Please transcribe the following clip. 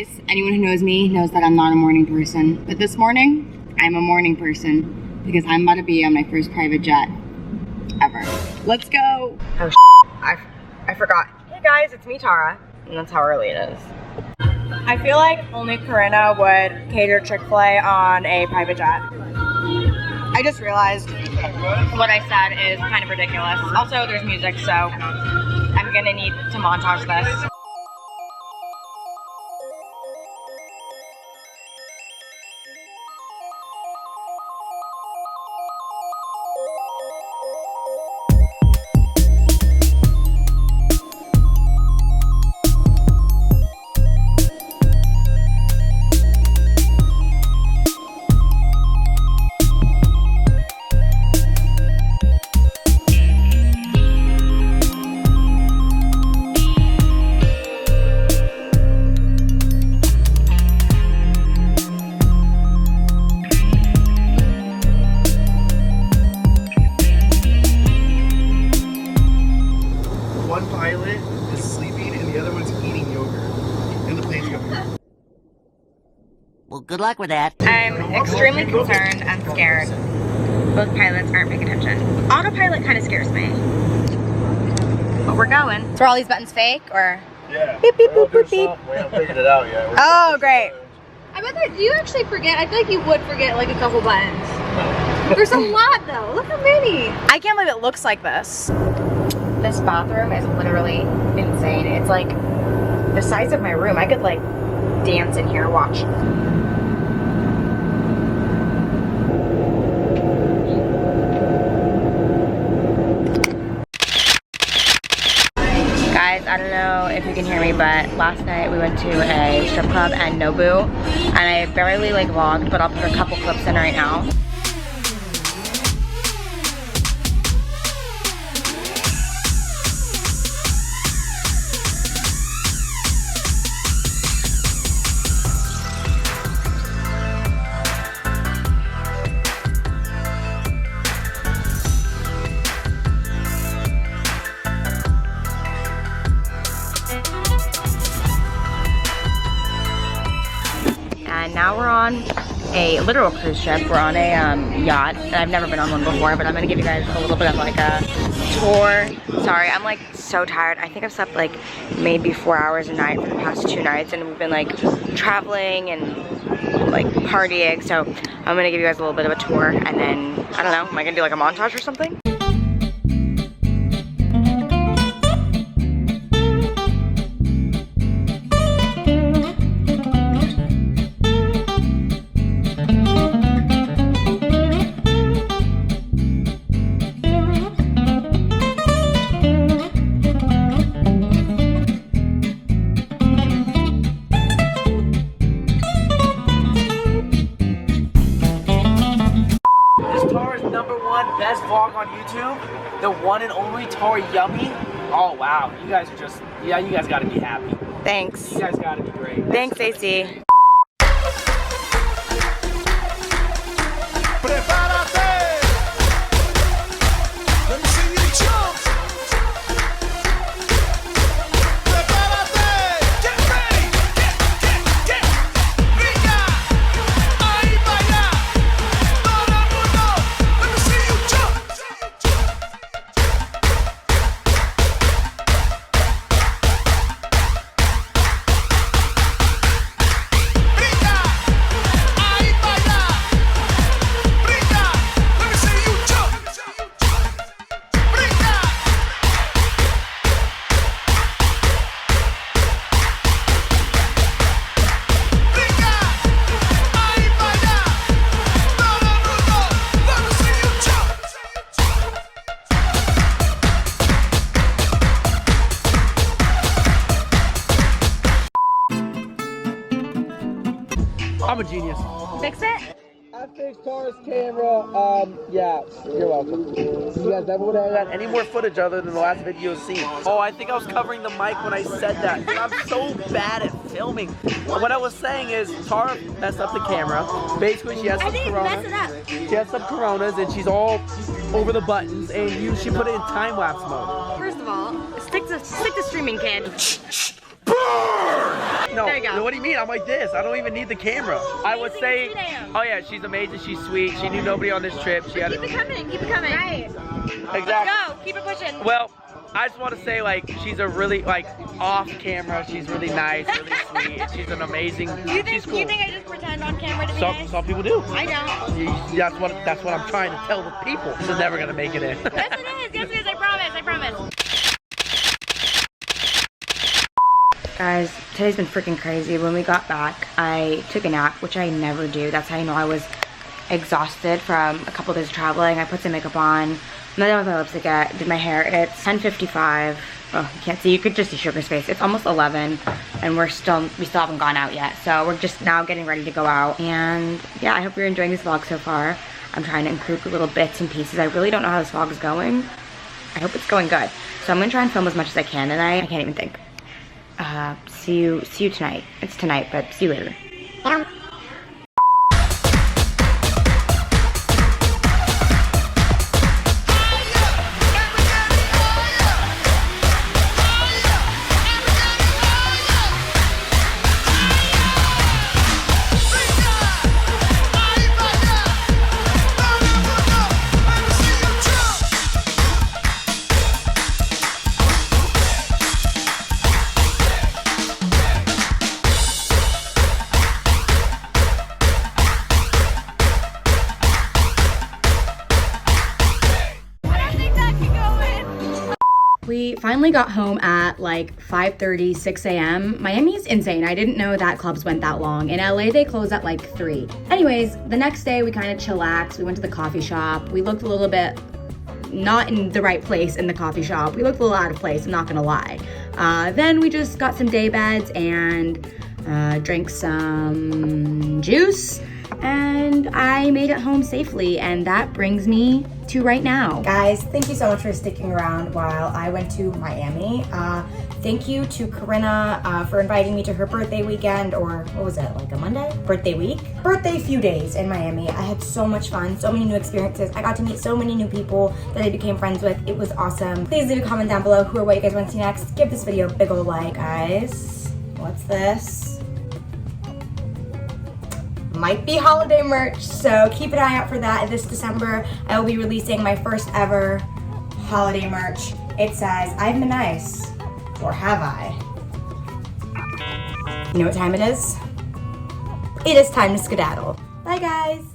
guys, anyone who knows me knows that I'm not a morning person. But this morning, I'm a morning person because I'm about to be on my first private jet ever. Let's go. Oh, I forgot. Hey guys, it's me, Tara. And that's how early it is. I feel like only Corinna would cater Chick-fil-A on a private jet. I just realized what I said is kind of ridiculous. Also, there's music, so I'm gonna need to montage this. One pilot is sleeping and the other one's eating yogurt. And the plane's going. Well, good luck with that. I'm extremely concerned and scared. Both pilots aren't paying attention. Autopilot kind of scares me. But we're going. So are all these buttons fake or? Yeah. Beep, beep, boop, boop, beep. We haven't figured it out yet. Oh, great. I bet that, do you actually forget? I feel like you would forget like a couple buttons. There's a lot though. Look how many. I can't believe it looks like this. This bathroom is literally insane. It's like the size of my room. I could like dance in here, watch. Guys, I don't know if you can hear me, but last night we went to a strip club and Nobu, and I barely like vlogged, but I'll put a couple clips in right now. And now we're on a literal cruise ship. We're on a yacht. I've never been on one before, but I'm gonna give you guys a little bit of like a tour. Sorry, I'm like so tired. I think I've slept like maybe 4 hours a night for the past 2 nights, and we've been like traveling and like partying. So I'm gonna give you guys a little bit of a tour, and then I don't know, am I gonna do like a montage or something? Best vlog on YouTube, the one and only Tarayummy. Oh wow, you guys are just, yeah, you guys gotta be happy. Thanks. You guys gotta be great. Thanks, AC. I'm a genius. Fix it? I fixed Tara's camera. Yeah, you're welcome. You guys ever would have had any more footage other than the last video seen? Oh, I think I was covering the mic when I said that. I'm so bad at filming. What I was saying is Tara messed up the camera. Basically, she has some Corona. She has some Coronas and she's all over the buttons, and she put it in time-lapse mode. First of all, stick to streaming, kid. Burn! No, There you go. what do you mean? I'm like this. I don't even need the camera. I would say, oh yeah, she's amazing. She's sweet. She knew nobody on this trip. She had. Keep it coming. Keep it coming. Right. Exactly. Go. Keep it pushing. Well, I just want to say, like, she's a really, like, off camera. She's really nice, really sweet. And she's an amazing. She's cool. You think I just pretend on camera to be nice? Some people do. I don't. That's what I'm trying to tell the people. This is never gonna make it in. Yes, it is. Yes, it is. I promise. I promise. Guys, today's been freaking crazy. When we got back, I took a nap, which I never do. That's how you know I was exhausted from a couple days of traveling. I put some makeup on, nothing with my lipstick yet, did my hair. It's 10:55. Oh, you can't see. You could just see Sugar's face. It's almost 11, and we still haven't gone out yet. So we're just now getting ready to go out. And yeah, I hope you're enjoying this vlog so far. I'm trying to include little bits and pieces. I really don't know how this vlog is going. I hope it's going good. So I'm gonna try and film as much as I can tonight. I can't even think. See you tonight. It's tonight, but see you later. We finally got home at like 5:30, 6 a.m. Miami is insane. I didn't know that clubs went that long. In LA, they close at like 3. Anyways, the next day we kind of chillaxed. We went to the coffee shop. We looked a little bit not in the right place in the coffee shop. We looked a little out of place, I'm not gonna lie. Then we just got some day beds and drank some juice. And I made it home safely, and that brings me to right now. Guys, thank you so much for sticking around while I went to Miami. Thank you to Corinna for inviting me to her birthday weekend, or what was it, like a Monday? Birthday week? Birthday few days in Miami. I had so much fun, so many new experiences. I got to meet so many new people that I became friends with. It was awesome. Please leave a comment down below who or what you guys want to see next. Give this video a big ol' like, guys. What's this? Might be holiday merch, so keep an eye out for that. This December, I will be releasing my first ever holiday merch. It says, I've been nice, or have I? You know what time it is? It is time to skedaddle. Bye, guys.